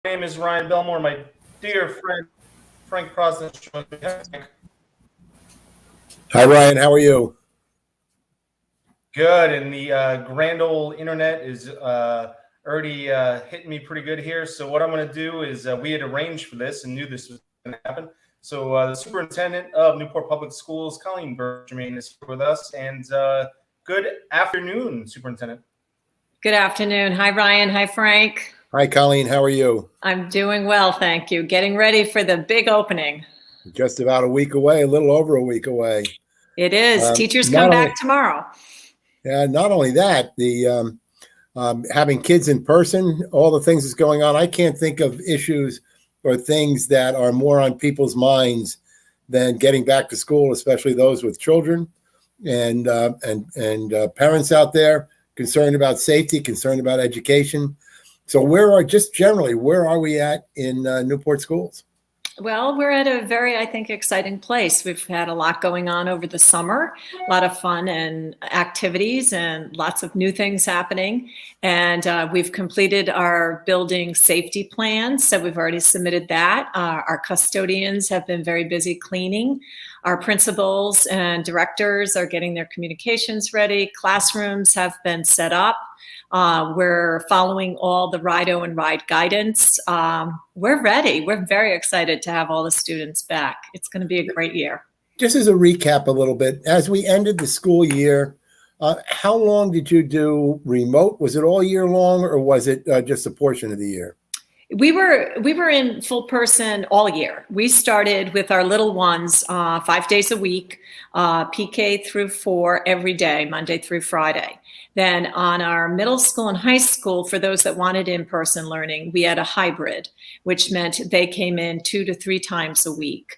name is Ryan Belmore. My dear friend Frank Prosnich. Hi, Ryan. How are you? Good, and the grand old internet is already hitting me pretty good here. So what I'm going to do is we had arranged for this and knew this was going to happen. So the superintendent of Newport Public Schools, Colleen Jermain, is here with us. And good afternoon, Superintendent. Good afternoon. Hi, Ryan. Hi, Frank. Hi, Colleen. How are you? I'm doing well, thank you. Getting ready for the big opening. Just about a week away, a little over a week away. It is. Teachers come back tomorrow. Yeah, not only that, the having kids in person, all the things that's going on. I can't think of issues or things that are more on people's minds than getting back to school, especially those with children and parents out there concerned about safety, concerned about education. So where are we at in Newport schools? Well, we're at a very, I think, exciting place. We've had a lot going on over the summer, a lot of fun and activities and lots of new things happening. And we've completed our building safety plan. So we've already submitted that. Our custodians have been very busy cleaning. Our principals and directors are getting their communications ready. Classrooms have been set up. We're following all the RIDO and RIDE guidance. We're ready. We're very excited to have all the students back. It's going to be a great year. Just as a recap a little bit, as we ended the school year, how long did you do remote? Was it all year long or was it just a portion of the year? We were in full person all year. We started with our little ones 5 days a week, PK through 4 every day, Monday through Friday. Then on our middle school and high school, for those that wanted in-person learning, we had a hybrid, which meant they came in 2 to 3 times a week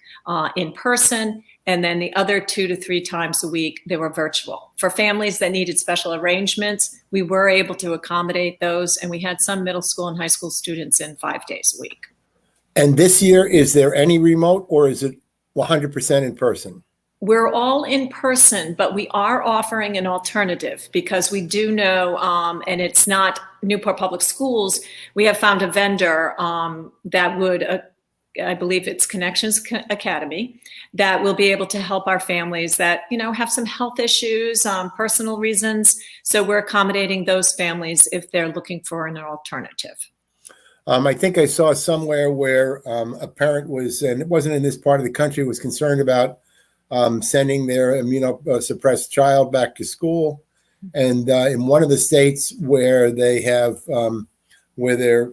in person. And then the other 2 to 3 times a week, they were virtual. For families that needed special arrangements, we were able to accommodate those. And we had some middle school and high school students in 5 days a week. And this year, is there any remote or is it 100% in person? We're all in person, but we are offering an alternative because we do know, and it's not Newport Public Schools, we have found a vendor that would, I believe it's Connections Academy, that will be able to help our families that, have some health issues, personal reasons. So we're accommodating those families if they're looking for an alternative. I think I saw somewhere where a parent was, and it wasn't in this part of the country, was concerned about sending their immunosuppressed child back to school. And in one of the states where they have, where they're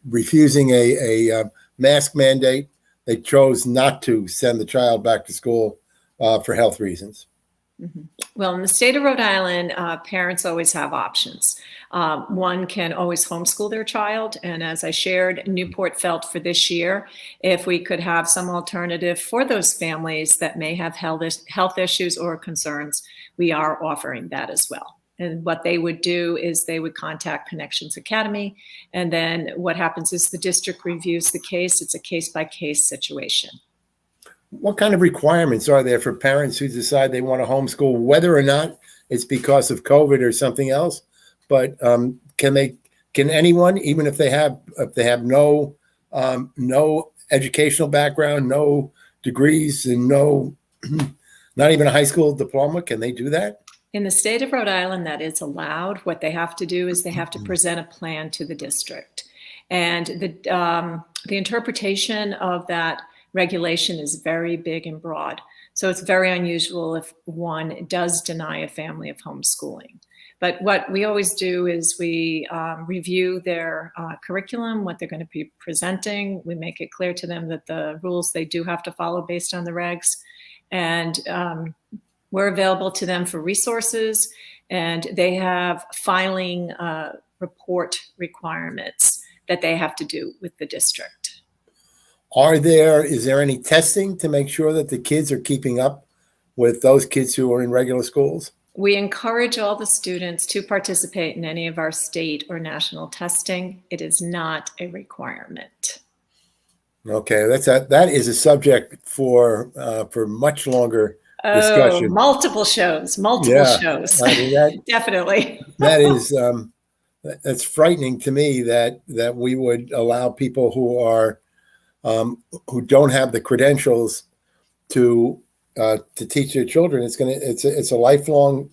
refusing a mask mandate, they chose not to send the child back to school for health reasons. Mm-hmm. Well, in the state of Rhode Island, parents always have options. One can always homeschool their child. And as I shared, Newport felt for this year, if we could have some alternative for those families that may have health issues or concerns, we are offering that as well. And what they would do is they would contact Connections Academy. And then what happens is the district reviews the case. It's a case-by-case situation. What kind of requirements are there for parents who decide they want to homeschool, whether or not it's because of COVID or something else? But can anyone, even if they have no educational background, no degrees, and not even a high school diploma, can they do that? In the state of Rhode Island, that is allowed. What they have to do is they have to present a plan to the district, and the interpretation of that regulation is very big and broad. So it's very unusual if one does deny a family of homeschooling. But what we always do is we review their curriculum, what they're going to be presenting. We make it clear to them that the rules they do have to follow based on the regs. And we're available to them for resources. And they have filing report requirements that they have to do with the district. Is there any testing to make sure that the kids are keeping up with those kids who are in regular schools? We encourage all the students to participate in any of our state or national testing. It is not a requirement. Okay, that is a subject for much longer discussion. Multiple shows. I mean, Definitely. That is That's frightening to me that we would allow people who are who don't have the credentials to teach their children. It's a lifelong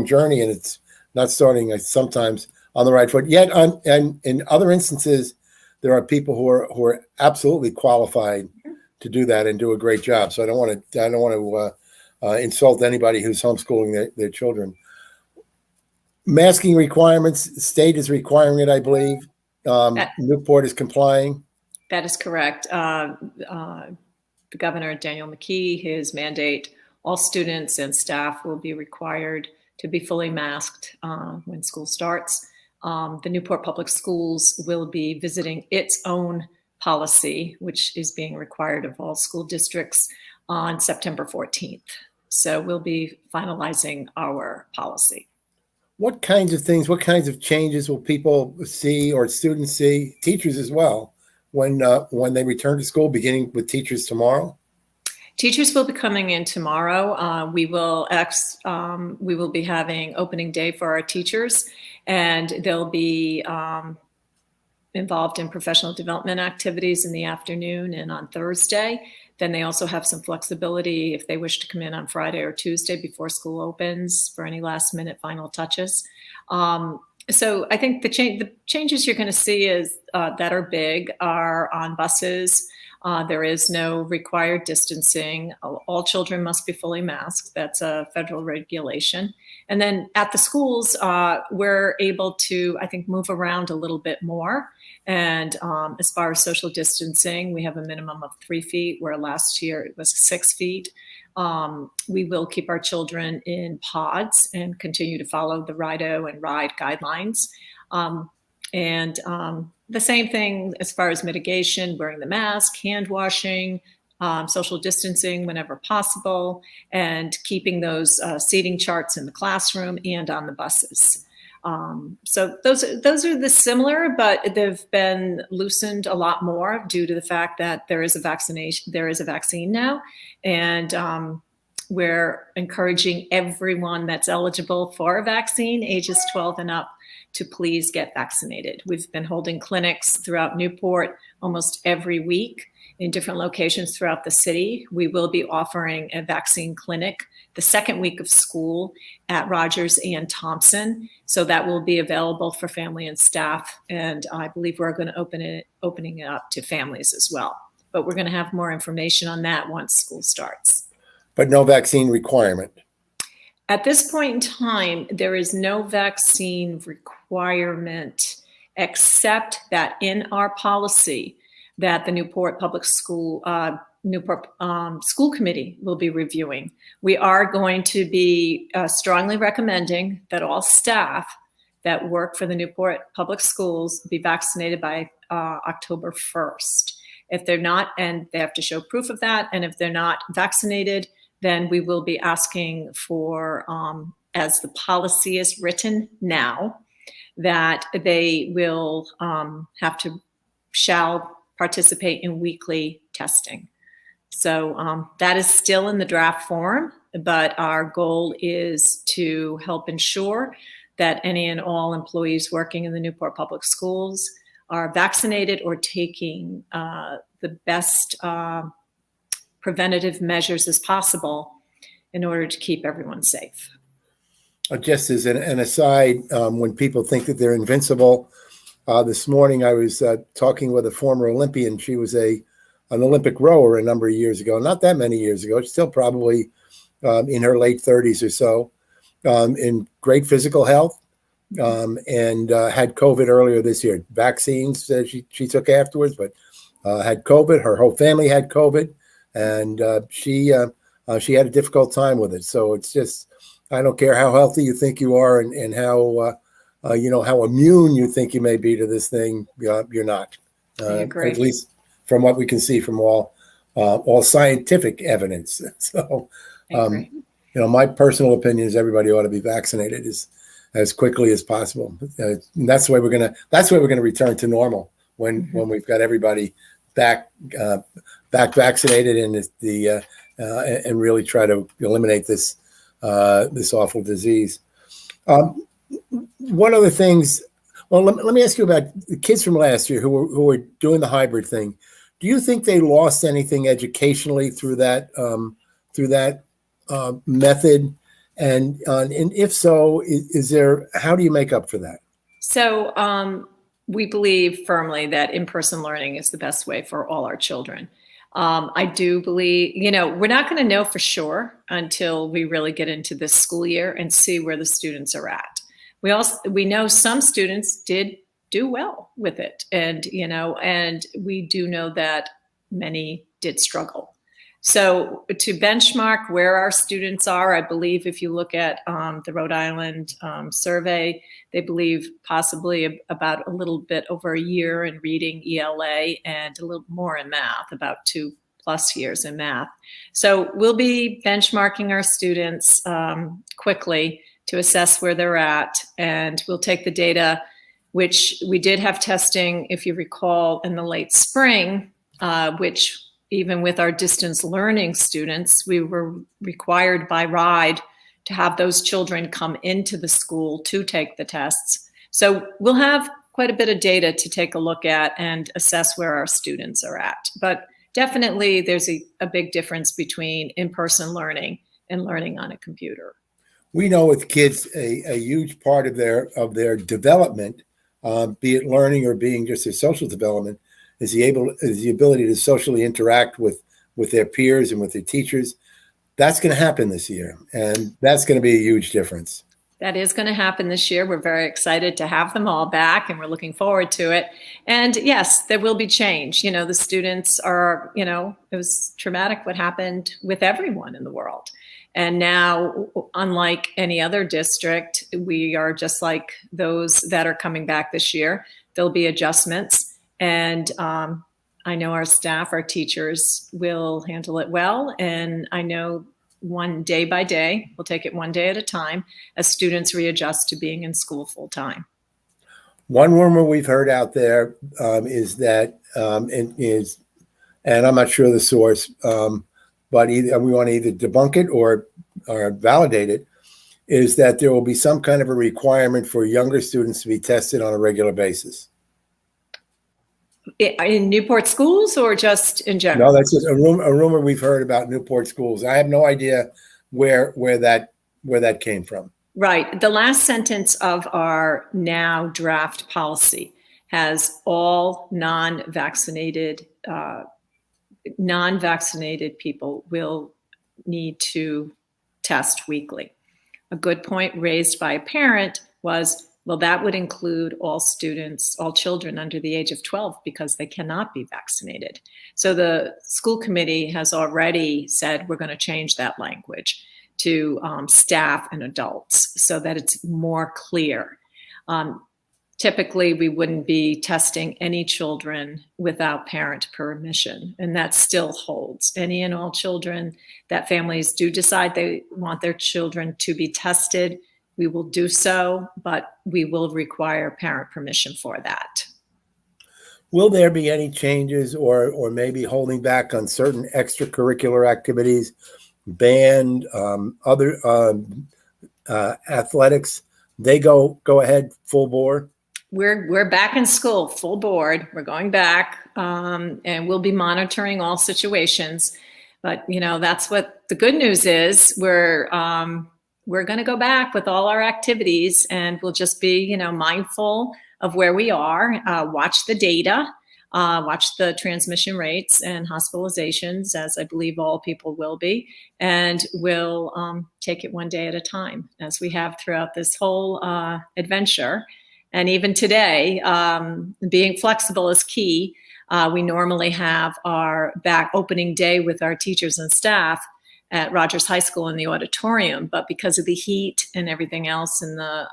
journey, and it's not starting sometimes on the right foot. Yet, and in other instances, there are people who are absolutely qualified to do that and do a great job. So I don't want to insult anybody who's homeschooling their children. Masking requirements, the state is requiring it, I believe. Newport is complying. That is correct. The governor, Daniel McKee, his mandate, all students and staff will be required to be fully masked when school starts. The Newport Public Schools will be visiting its own policy, which is being required of all school districts on September 14th. So we'll be finalizing our policy. What kinds of things, what kinds of changes will people see or students see, teachers as well, when they return to school, beginning with teachers tomorrow? Teachers will be coming in tomorrow. We will be having opening day for our teachers, and they'll be involved in professional development activities in the afternoon and on Thursday. Then they also have some flexibility if they wish to come in on Friday or Tuesday before school opens for any last minute final touches. So I think the changes you're going to see is that are big are on buses. There is no required distancing. All children must be fully masked. That's a federal regulation. And then at the schools, we're able to, I think, move around a little bit more. And as far as social distancing, we have a minimum of 3 feet, where last year it was 6 feet. We will keep our children in pods and continue to follow the RIDO and RIDE guidelines. The same thing as far as mitigation, wearing the mask, hand washing, social distancing whenever possible, and keeping those seating charts in the classroom and on the buses. So those are the similar, but they've been loosened a lot more due to the fact that there is a vaccine now, and we're encouraging everyone that's eligible for a vaccine, ages 12 and up, to please get vaccinated. We've been holding clinics throughout Newport almost every week in different locations throughout the city. We will be offering a vaccine clinic the second week of school at Rogers and Thompson. So that will be available for family and staff. And I believe we're going to opening it up to families as well. But we're going to have more information on that once school starts. But no vaccine requirement. At this point in time, there is no vaccine requirement, except that in our policy that the Newport Public School, Newport School Committee will be reviewing. We are going to be strongly recommending that all staff that work for the Newport Public Schools be vaccinated by October 1st. If they're not, and they have to show proof of that, and if they're not vaccinated, then we will be asking for, as the policy is written now, that they will shall participate in weekly testing. So that is still in the draft form, but our goal is to help ensure that any and all employees working in the Newport Public Schools are vaccinated or taking the best preventative measures as possible in order to keep everyone safe. Just as an aside, when people think that they're invincible, this morning I was talking with a former Olympian. She was an Olympic rower a number of years ago, not that many years ago, still probably in her late 30s or so, in great physical health, and had COVID earlier this year. Vaccines she took afterwards, but had COVID. Her whole family had COVID. And she had a difficult time with it. So it's just, I don't care how healthy you think you are and how how immune you think you may be to this thing. You're not. I agree. At least from what we can see from all scientific evidence. So, my personal opinion is everybody ought to be vaccinated as quickly as possible. And that's the way we're gonna return to normal when we've got everybody back vaccinated and really try to eliminate this awful disease. One of the things, well, let me ask you about the kids from last year who were doing the hybrid thing. Do you think they lost anything educationally through that method? And if so, is there, how do you make up for that? So we believe firmly that in-person learning is the best way for all our children. I do believe, we're not going to know for sure until we really get into this school year and see where the students are at. We know some students did do well with it, and we do know that many did struggle. So to benchmark where our students are, I believe if you look at the Rhode Island survey, they believe possibly about a little bit over a year in reading ELA and a little more in math, about 2+ years in math. So we'll be benchmarking our students quickly to assess where they're at, and we'll take the data, which we did have testing, if you recall, in the late spring, which even with our distance learning students, we were required by RIDE to have those children come into the school to take the tests. So we'll have quite a bit of data to take a look at and assess where our students are at. But definitely there's a big difference between in-person learning and learning on a computer. We know with kids, a huge part of their development, be it learning or being just their social development, is the ability to socially interact with their peers and with their teachers. That's going to happen this year, and that's going to be a huge difference. That is going to happen this year. We're very excited to have them all back, and we're looking forward to it. And yes, there will be change. The students are, it was traumatic what happened with everyone in the world. And now, unlike any other district, we are just like those that are coming back this year. There'll be adjustments. And I know our staff, our teachers will handle it well. And I know one day by day, we'll take it one day at a time as students readjust to being in school full time. One rumor we've heard out there is that, and I'm not sure the source, but we want to either debunk it or validate it, is that there will be some kind of a requirement for younger students to be tested on a regular basis. In Newport schools or just in general? No, that's just a rumor we've heard about Newport schools. I have no idea where that came from. Right. The last sentence of our now draft policy has all non-vaccinated people will need to test weekly. A good point raised by a parent was, well, that would include all students, all children under the age of 12, because they cannot be vaccinated. So the school committee has already said we're going to change that language to staff and adults so that it's more clear. Typically, we wouldn't be testing any children without parent permission, and that still holds. Any and all children that families do decide they want their children to be tested, we will do so, but we will require parent permission for that. Will there be any changes or maybe holding back on certain extracurricular activities, band, other athletics? They go ahead full bore? We're back in school full board. We're going back, and we'll be monitoring all situations. But that's what the good news is. We're going to go back with all our activities, and we'll just be mindful of where we are. Watch the data, watch the transmission rates and hospitalizations, as I believe all people will be, and we'll take it one day at a time, as we have throughout this whole adventure. And even today, being flexible is key. We normally have our back opening day with our teachers and staff at Rogers High School in the auditorium, but because of the heat and everything else and the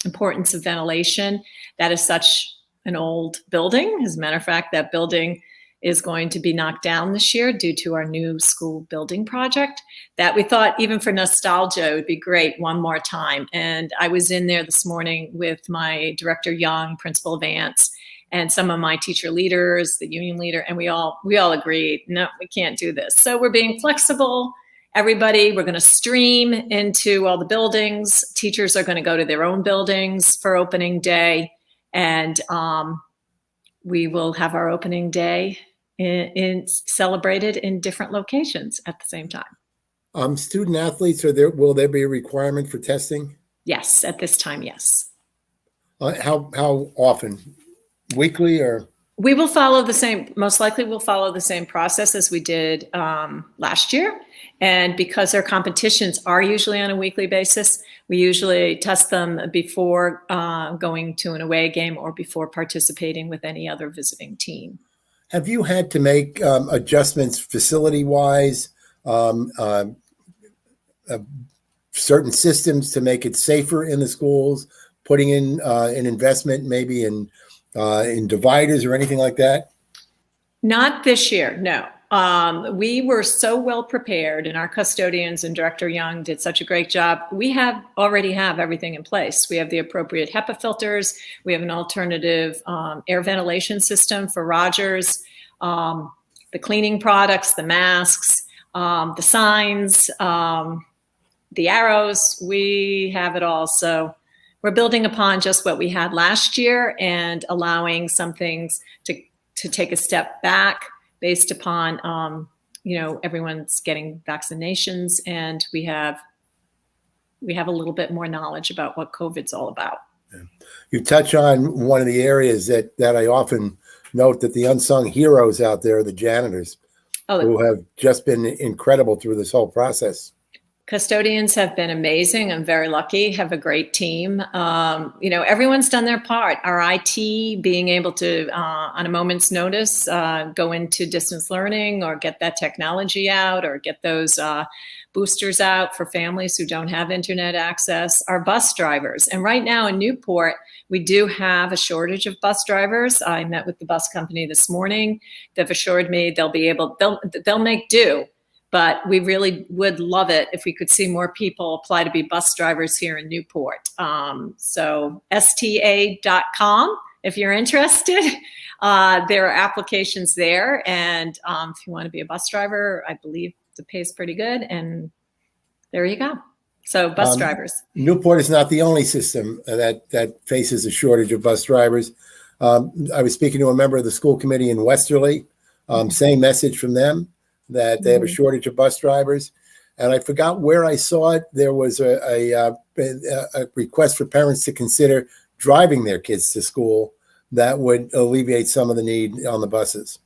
importance of ventilation, that is such an old building. As a matter of fact, that building is going to be knocked down this year due to our new school building project, that we thought even for nostalgia, it would be great one more time. And I was in there this morning with my director Young, Principal Vance, and some of my teacher leaders, the union leader, and we all agreed, no, we can't do this. So we're being flexible, everybody, we're going to stream into all the buildings. Teachers are going to go to their own buildings for opening day. And we will have our opening day celebrated in different locations at the same time. Student athletes, will there be a requirement for testing? Yes, at this time, yes. How often? Weekly or? We will follow the same, most likely we'll follow the same process as we did last year. And because their competitions are usually on a weekly basis, we usually test them before going to an away game or before participating with any other visiting team. Have you had to make adjustments facility-wise, certain systems to make it safer in the schools, putting in an investment maybe in dividers or anything like that? Not this year, no. We were so well prepared, and our custodians and Director Young did such a great job. We already have everything in place. We have the appropriate HEPA filters. We have an alternative air ventilation system for Rogers, the cleaning products, the masks, the signs, the arrows. We have it all. So we're building upon just what we had last year and allowing some things to take a step back based upon, everyone's getting vaccinations, and we have a little bit more knowledge about what COVID's all about. Yeah. You touch on one of the areas that I often note, that the unsung heroes out there are the janitors, who have just been incredible through this whole process. Custodians have been amazing. I'm very lucky, have a great team. Everyone's done their part. Our IT being able to, on a moment's notice, go into distance learning or get that technology out or get those boosters out for families who don't have internet access. Our bus drivers. And right now in Newport, we do have a shortage of bus drivers. I met with the bus company this morning. They've assured me they'll make do. But we really would love it if we could see more people apply to be bus drivers here in Newport. So sta.com, if you're interested, there are applications there. And if you want to be a bus driver, I believe the pay is pretty good. And there you go. So bus drivers. Newport is not the only system that faces a shortage of bus drivers. I was speaking to a member of the school committee in Westerly, same message from them, that they have a shortage of bus drivers. And I forgot where I saw it. There was a request for parents to consider driving their kids to school that would alleviate some of the need on the buses.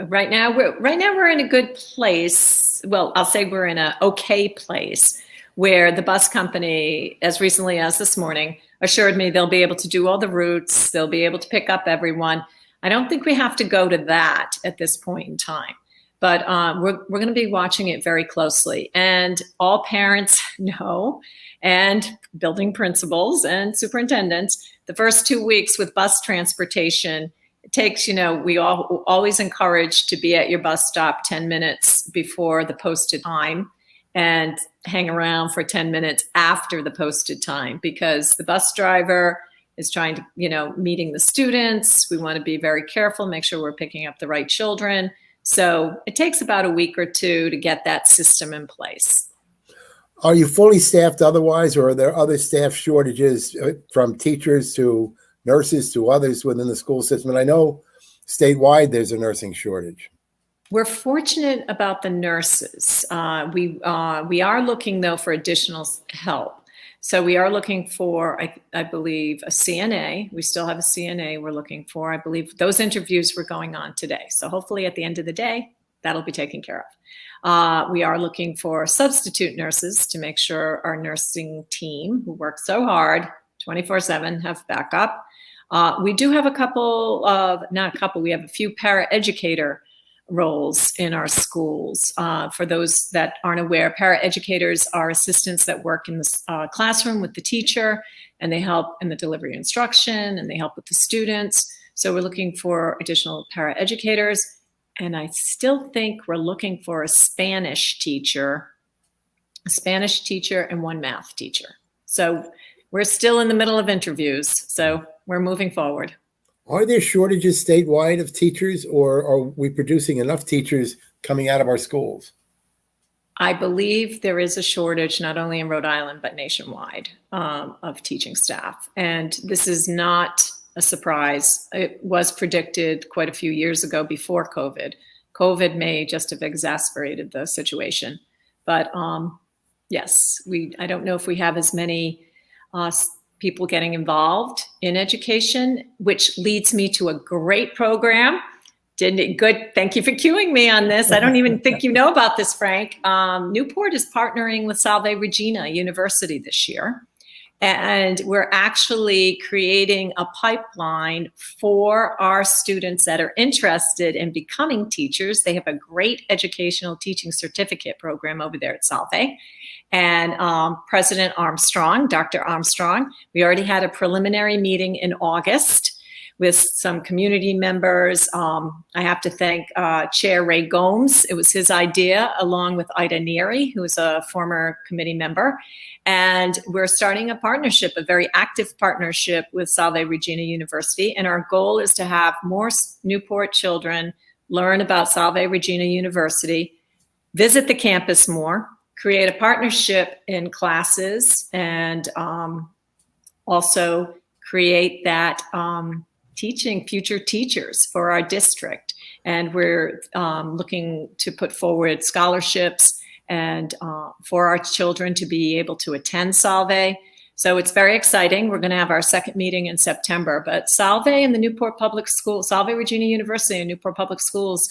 Right now we're in a good place. Well, I'll say we're in an okay place where the bus company, as recently as this morning, assured me they'll be able to do all the routes. They'll be able to pick up everyone. I don't think we have to go to that at this point in time. But we're going to be watching it very closely. And all parents know, and building principals and superintendents, the first 2 weeks with bus transportation, it takes, we all always encourage to be at your bus stop 10 minutes before the posted time and hang around for 10 minutes after the posted time, because the bus driver is trying to, meeting the students. We want to be very careful, make sure we're picking up the right children. So it takes about a week or two to get that system in place. Are you fully staffed otherwise, or are there other staff shortages from teachers to nurses to others within the school system? And I know statewide there's a nursing shortage. We're fortunate about the nurses. We are looking, though, for additional help. So we are looking for, I believe, a CNA. We still have a CNA we're looking for. I believe those interviews were going on today. So hopefully at the end of the day, that'll be taken care of. We are looking for substitute nurses to make sure our nursing team, who works so hard 24/7, have backup. We do have we have a few paraeducator roles in our schools. For those that aren't aware, paraeducators are assistants that work in the classroom with the teacher, and they help in the delivery of instruction, and they help with the students. So we're looking for additional paraeducators. And I still think we're looking for a Spanish teacher and one math teacher. So we're still in the middle of interviews. So we're moving forward. Are there shortages statewide of teachers, or are we producing enough teachers coming out of our schools? I believe there is a shortage, not only in Rhode Island, but nationwide, of teaching staff. And this is not a surprise. It was predicted quite a few years ago before COVID. COVID may just have exacerbated the situation. But yes, I don't know if we have as many people getting involved in education, which leads me to a great program. Good. Thank you for cueing me on this. I don't even think you know about this, Frank. Newport is partnering with Salve Regina University this year. And we're actually creating a pipeline for our students that are interested in becoming teachers. They have a great educational teaching certificate program over there at Salve. And President Armstrong, Dr. Armstrong, we already had a preliminary meeting in August with some community members. I have to thank Chair Ray Gomes. It was his idea, along with Ida Neary, who is a former committee member. And we're starting a partnership, a very active partnership with Salve Regina University. And our goal is to have more Newport children learn about Salve Regina University, visit the campus more, create a partnership in classes, and also create that teaching future teachers for our district. And we're looking to put forward scholarships and for our children to be able to attend Salve. So it's very exciting. We're going to have our second meeting in September. But Salve and the Newport Public Schools, Salve Regina University and Newport Public Schools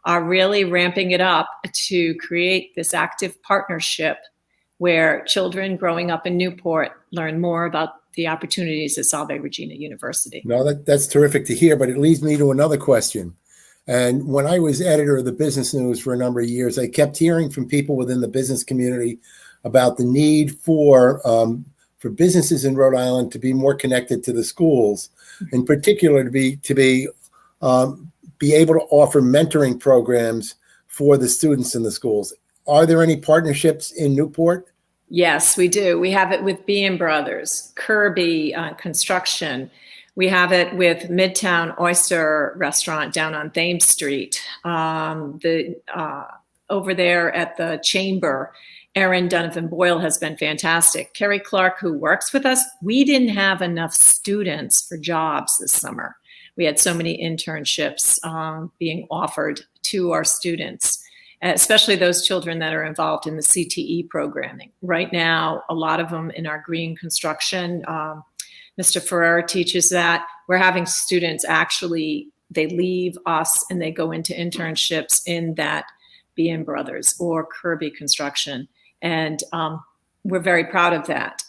are really ramping it up to create this active partnership where children growing up in Newport learn more about the opportunities at Salve Regina University. No, that's terrific to hear, but it leads me to another question. And when I was editor of the Business News for a number of years, I kept hearing from people within the business community about the need for businesses in Rhode Island to be more connected to the schools, in particular to be able to offer mentoring programs for the students in the schools. Are there any partnerships in Newport? Yes, we do. We have it with B & Brothers, Kirby Construction. We have it with Midtown Oyster Restaurant down on Thames Street. Over there at the Chamber, Erin Donovan Boyle has been fantastic. Kerry Clark, who works with us, we didn't have enough students for jobs this summer. We had so many internships being offered to our students, especially those children that are involved in the CTE programming. Right now, a lot of them in our green construction, Mr. Ferrer teaches that. We're having students actually, they leave us and they go into internships in that B & Brothers or Kirby Construction. And we're very proud of that.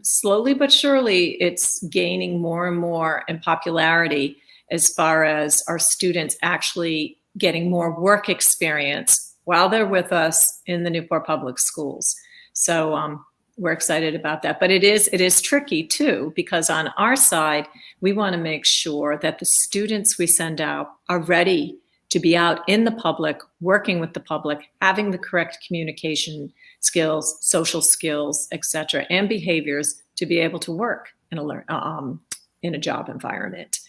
Slowly but surely, it's gaining more and more in popularity as far as our students actually getting more work experience while they're with us in the Newport Public Schools. So we're excited about that. But it is tricky too, because on our side, we want to make sure that the students we send out are ready to be out in the public, working with the public, having the correct communication skills, social skills, etc., and behaviors to be able to work in a job environment.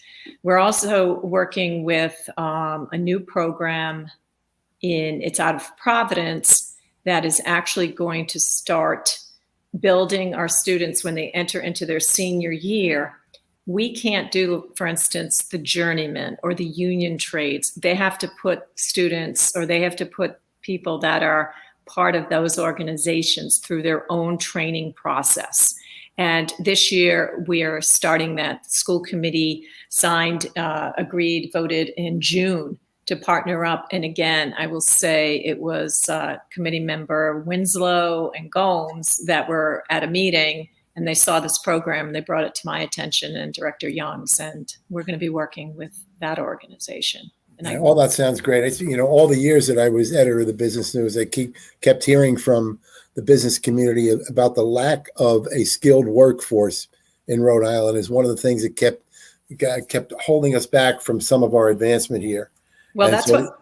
We're also working with a new program it's out of Providence that is actually going to start building our students when they enter into their senior year. We can't do, for instance, the journeyman or the union trades. They have to put students, or they have to put people that are part of those organizations through their own training process. And this year we are starting that. The school committee signed, agreed, voted in June to partner up. And again, I will say it was committee member Winslow and Gomes that were at a meeting, and they saw this program and they brought it to my attention, and Director Young's, and we're going to be working with that organization. And all that sounds great. All the years that I was editor of the Business News, I kept hearing from the business community about the lack of a skilled workforce in Rhode Island is one of the things that kept holding us back from some of our advancement here. Well, and that's so what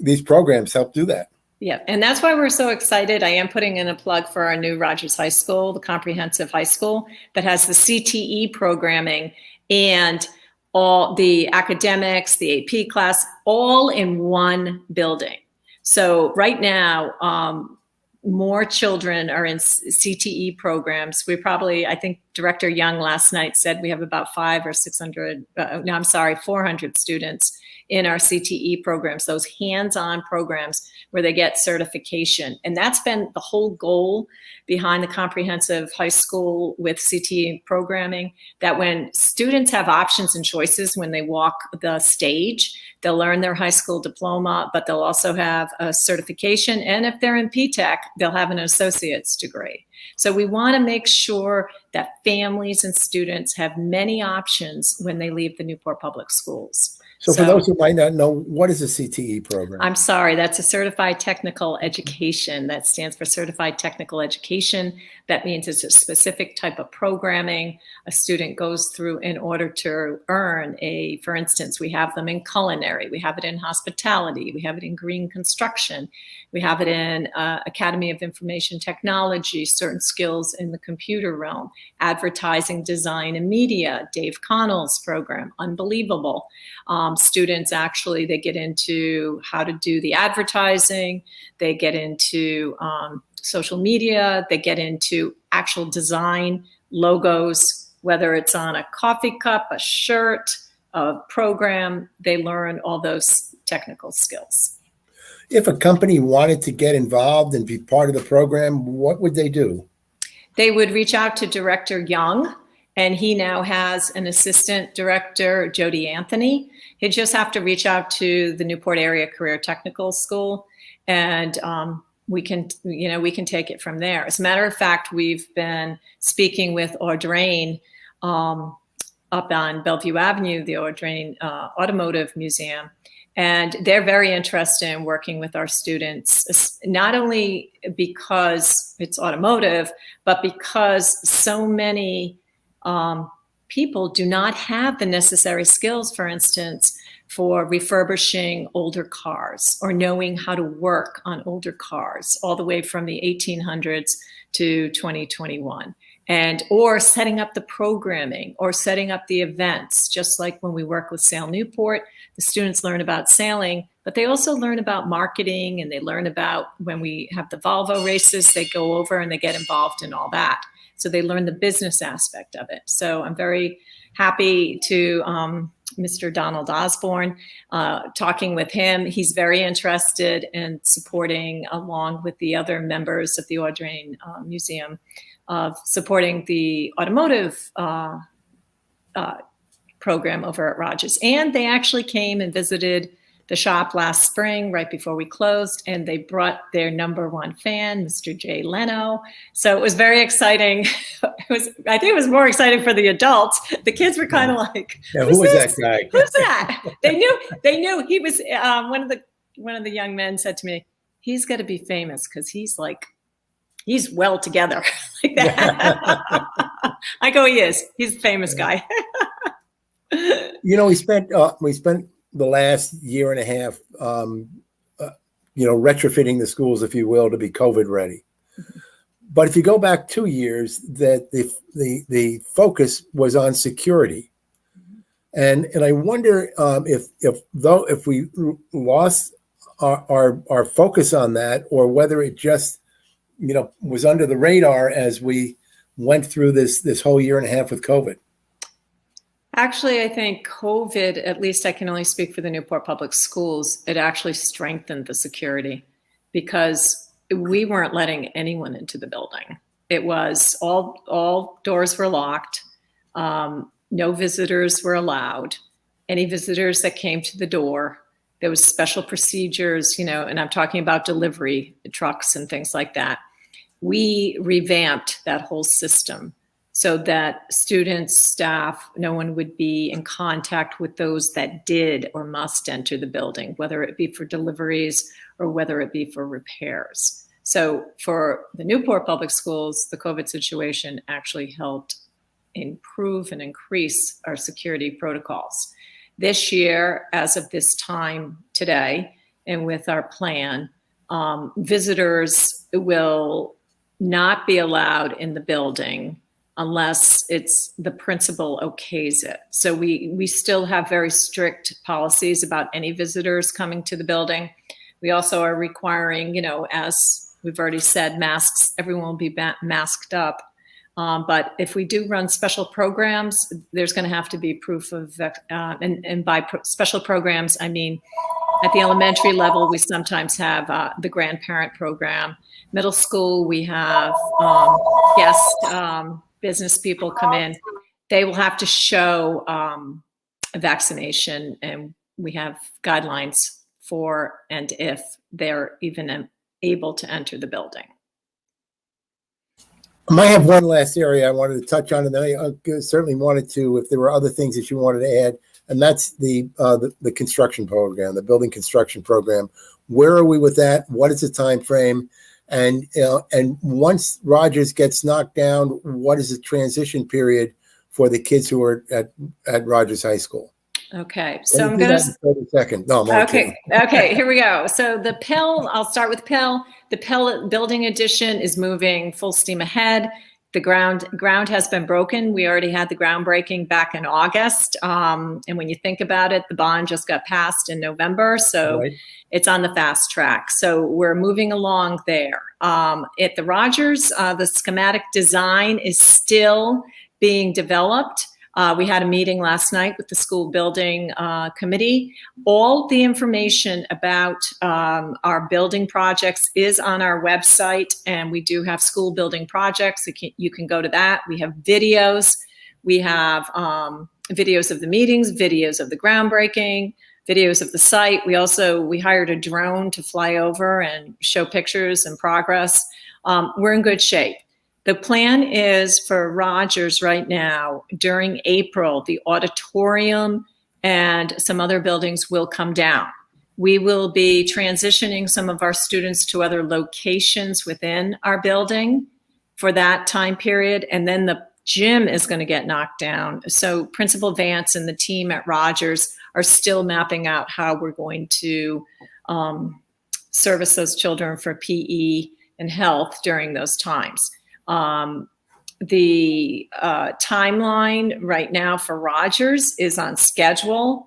these programs help do that. Yeah, and that's why we're so excited. I am putting in a plug for our new Rogers High School, the comprehensive high school that has the CTE programming and all the academics, the AP class, all in one building. So right now, more children are in CTE programs. We probably, I think Director Young last night said we have about 400 students in our CTE programs, those hands-on programs where they get certification. And that's been the whole goal behind the comprehensive high school with CTE programming, that when students have options and choices when they walk the stage, they'll learn their high school diploma, but they'll also have a certification. And if they're in PTech, they'll have an associate's degree. So we want to make sure that families and students have many options when they leave the Newport Public Schools. So for those who might not know, what is a CTE program? I'm sorry, that's a Certified Technical Education. That stands for Certified Technical Education. That means it's a specific type of programming a student goes through in order to earn for instance, we have them in culinary, we have it in hospitality, we have it in green construction, we have it in Academy of Information Technology, certain skills in the computer realm, advertising, design, and media, Dave Connell's program, unbelievable. Students actually, they get into how to do the advertising, they get into social media, they get into actual design, logos, whether it's on a coffee cup, a shirt, a program, they learn all those technical skills. If a company wanted to get involved and be part of the program, what would they do? They would reach out to Director Young, and he now has an assistant director, Jody Anthony. He'd just have to reach out to the Newport Area Career Technical School, and we can take it from there. As a matter of fact, we've been speaking with Audrain up on Bellevue Avenue, the Audrain Automotive Museum, and they're very interested in working with our students, not only because it's automotive, but because so many people do not have the necessary skills, for instance, for refurbishing older cars or knowing how to work on older cars all the way from the 1800s to 2021. Or setting up the programming or setting up the events, just like when we work with Sail Newport, the students learn about sailing, but they also learn about marketing, and they learn about when we have the Volvo races, they go over and they get involved in all that. So they learn the business aspect of it. So I'm very happy to Mr. Donald Osborne, talking with him. He's very interested in supporting, along with the other members of the Audrain Museum, of supporting the automotive program over at Rogers. And they actually came and visited the shop last spring, right before we closed, and they brought their #1 fan, Mr. Jay Leno. So it was very exciting. I think it was more exciting for the adults. The kids were kind of like, yeah, who was that guy? Who's that? They knew he was, one of the young men said to me, he's got to be famous because he's well together like that. I go, he is. He's a famous guy. We spent the last year and a half, retrofitting the schools, if you will, to be COVID ready. Mm-hmm. But if you go back 2 years, that the focus was on security, and I wonder if we lost our focus on that, or whether it just was under the radar as we went through this whole year and a half with COVID. Actually, I think COVID, at least I can only speak for the Newport Public Schools, it actually strengthened the security because we weren't letting anyone into the building. It was all doors were locked. No visitors were allowed. Any visitors that came to the door, there was special procedures, and I'm talking about delivery trucks and things like that. We revamped that whole system so that students, staff, no one would be in contact with those that did or must enter the building, whether it be for deliveries or whether it be for repairs. So for the Newport Public Schools, the COVID situation actually helped improve and increase our security protocols. This year, as of this time today, and with our plan, visitors will not be allowed in the building unless it's the principal okays it. So we still have very strict policies about any visitors coming to the building. We also are requiring, as We've already said masks, everyone will be masked up. But if we do run special programs, there's going to have to be proof of, and by special programs, I mean, at the elementary level, we sometimes have the grandparent program. Middle school, we have guest business people come in. They will have to show a vaccination, and we have guidelines for and if they're even able to enter the building. I might have one last area I wanted to touch on, and then I certainly wanted to, if there were other things that you wanted to add, and that's the construction program, the building construction program. Where are we with that? What is the time frame? And once Rogers gets knocked down, what is the transition period for the kids who are at Rogers High School? Okay, so I'm going to 30 seconds. No, I'm okay, here we go. So the Pell, I'll start with Pell. The Pell building addition is moving full steam ahead. The ground has been broken. We already had the groundbreaking back in August. And when you think about it, the bond just got passed in November. So right. It's on the fast track. So we're moving along there. At the Rogers, the schematic design is still being developed. We had a meeting last night with the school building committee. All the information about our building projects is on our website, and we do have school building projects. You can go to that. We have videos. We have videos of the meetings, videos of the groundbreaking, videos of the site. We hired a drone to fly over and show pictures and progress. We're in good shape. The plan is for Rogers right now, during April, the auditorium and some other buildings will come down. We will be transitioning some of our students to other locations within our building for that time period. And then the gym is going to get knocked down. So Principal Vance and the team at Rogers are still mapping out how we're going to service those children for PE and health during those times. The timeline right now for Rogers is on schedule.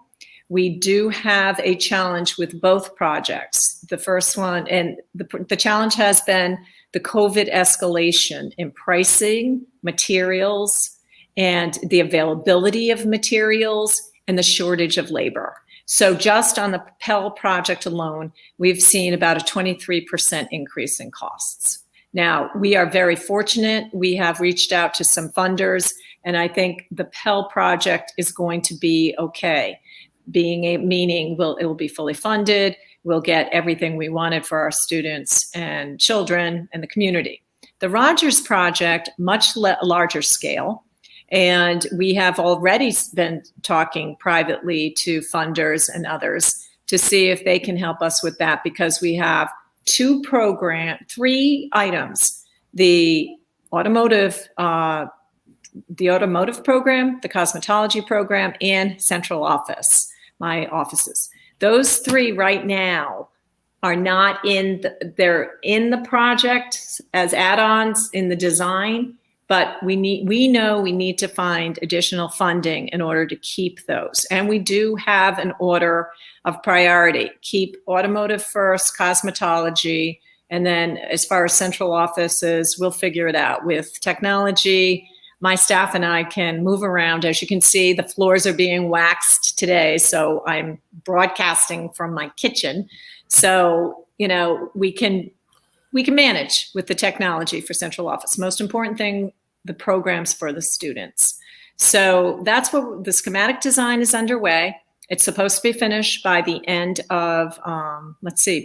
We do have a challenge with both projects. The first one, and the challenge has been the COVID escalation in pricing, materials, and the availability of materials, and the shortage of labor. So just on the Pell project alone, we've seen about a 23% increase in costs. Now, we are very fortunate. We have reached out to some funders, and I think the Pell project is going to be okay. Meaning it will be fully funded. We'll get everything we wanted for our students and children and the community. The Rogers project, much larger scale, and we have already been talking privately to funders and others to see if they can help us with that, because we have three items: the automotive program, the cosmetology program, and central office, my offices. Those three right now are not they're in the project as add-ons in the design, but we know we need to find additional funding in order to keep those. And we do have an order of priority. Keep automotive first, cosmetology, and then as far as central offices, we'll figure it out. With technology, my staff and I can move around. As you can see, the floors are being waxed today, so I'm broadcasting from my kitchen. So, we can manage with the technology for central office. Most important thing, the programs for the students. So that's what the schematic design is underway. It's supposed to be finished by the end of,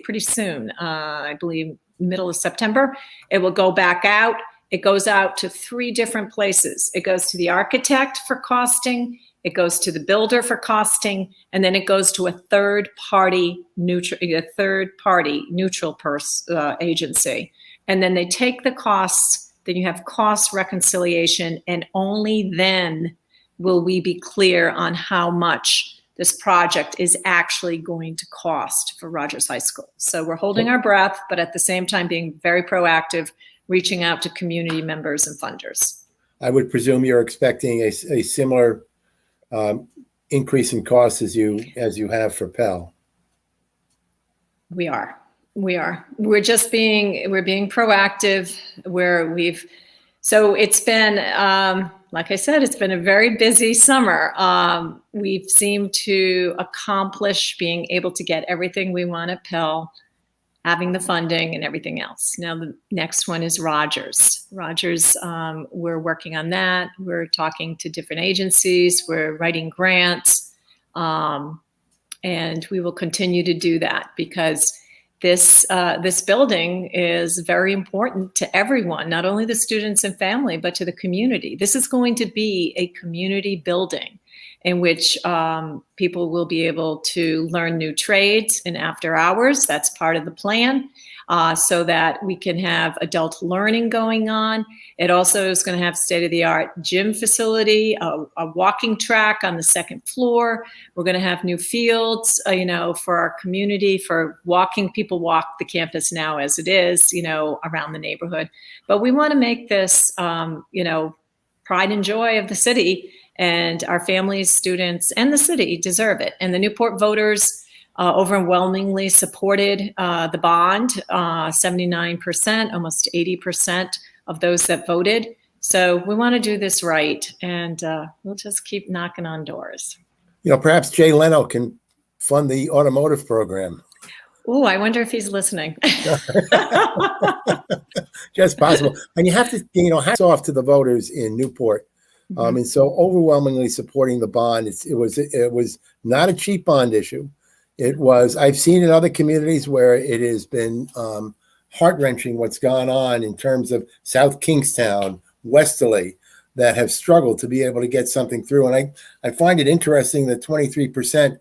pretty soon, I believe middle of September. It will go back out. It goes out to 3 different places. It goes to the architect for costing, it goes to the builder for costing, and then it goes to a third party neutral agency. And then they take the costs, then you have cost reconciliation, and only then will we be clear on how much this project is actually going to cost for Rogers High School. So we're holding our breath, but at the same time being very proactive, reaching out to community members and funders. I would presume you're expecting a similar increase in costs as you have for Pell. We are. We are. We're being proactive so it's been, like I said, it's been a very busy summer. We've seemed to accomplish being able to get everything we want at Pell, having the funding and everything else. Now the next one is Rogers. We're working on that. We're talking to different agencies. We're writing grants. And we will continue to do that because this building is very important to everyone, not only the students and family, but to the community. This is going to be a community building in which people will be able to learn new trades in after hours. That's part of the plan, so that we can have adult learning going on. It also is going to have state-of-the-art gym facility, a walking track on the second floor. We're going to have new fields, for our community, for walking. People walk the campus now as it is, around the neighborhood. But we want to make this, pride and joy of the city. And our families, students, and the city deserve it. And the Newport voters overwhelmingly supported the bond, 79%, almost 80% of those that voted. So we want to do this right, and we'll just keep knocking on doors. Perhaps Jay Leno can fund the automotive program. Oh, I wonder if he's listening. Just possible. And you have to, hats off to the voters in Newport. And so overwhelmingly supporting the bond. It was not a cheap bond issue. I've seen in other communities where it has been heart-wrenching what's gone on in terms of South Kingstown, Westerly, that have struggled to be able to get something through. And I find it interesting that 23%,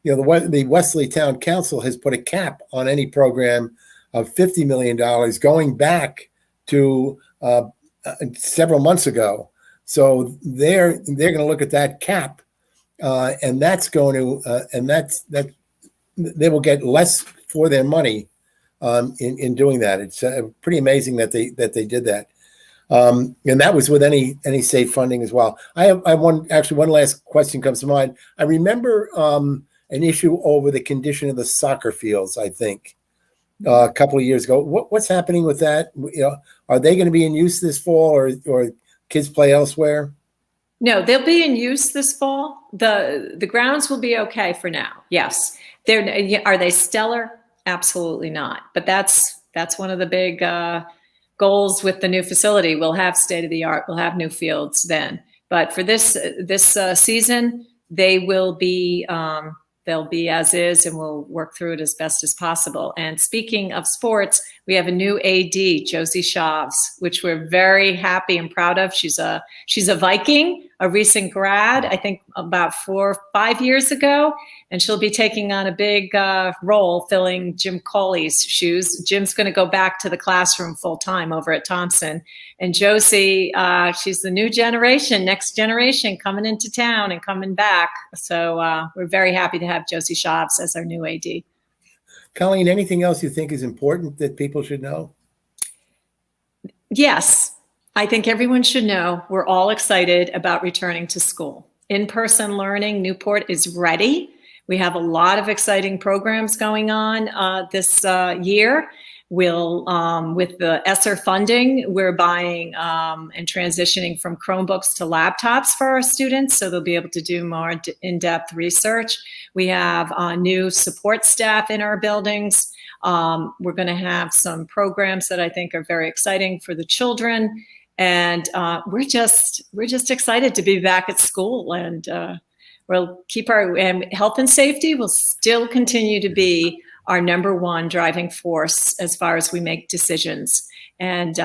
the Westerly Town Council has put a cap on any program of $50 million going back to several months ago. So they're going to look at that cap, and that's going to that they will get less for their money in doing that. It's pretty amazing that they did that, and that was with any state funding as well. I have one last question comes to mind. I remember an issue over the condition of the soccer fields, I think, a couple of years ago. What's happening with that? Are they going to be in use this fall, or kids play elsewhere? No, they'll be in use this fall. The grounds will be okay for now. Yes. Are they stellar? Absolutely not. But that's one of the big goals with the new facility. We'll have state-of-the-art. We'll have new fields then. But for this season, they will be they'll be as is, and we'll work through it as best as possible. And speaking of sports, we have a new AD, Josie Shavs, which we're very happy and proud of. She's a Viking, a recent grad, I think about 4 or 5 years ago, and she'll be taking on a big role filling Jim Cawley's shoes. Jim's going to go back to the classroom full time over at Thompson. And Josie, she's the new generation, next generation coming into town and coming back. So we're very happy to have Josie Shavs as our new AD. Colleen, anything else you think is important that people should know? Yes, I think everyone should know we're all excited about returning to school. In-person learning, Newport is ready. We have a lot of exciting programs going on this year. We'll, with the ESSER funding, we're buying and transitioning from Chromebooks to laptops for our students, so they'll be able to do more in-depth research. We have new support staff in our buildings. We're going to have some programs that I think are very exciting for the children, and we're just excited to be back at school. And we'll keep our health and safety will still continue to be our #1 driving force as far as we make decisions. And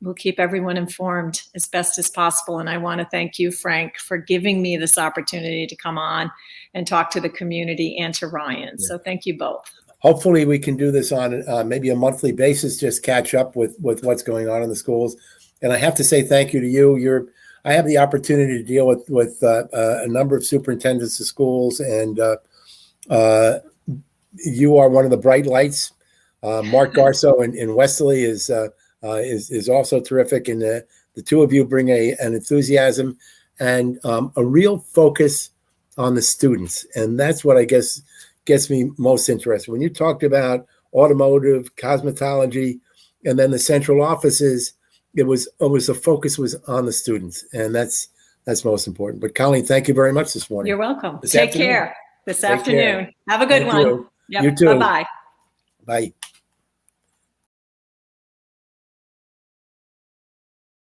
we'll keep everyone informed as best as possible. And I want to thank you, Frank, for giving me this opportunity to come on and talk to the community and to Ryan. Yeah. So thank you both. Hopefully we can do this on maybe a monthly basis, just catch up with what's going on in the schools. And I have to say thank you to you. I have the opportunity to deal with a number of superintendents of schools, and you are one of the bright lights. Mark Garso in Westerly is also terrific, and the two of you bring an enthusiasm and a real focus on the students, and that's what I guess gets me most interested. When you talked about automotive, cosmetology, and then the central offices. The focus was on the students, and that's most important. But Colleen, thank you very much this morning. You're welcome. This Take afternoon. care this Take afternoon. care. Have a good Thank one. you. Yep. You too. Bye-bye. Bye.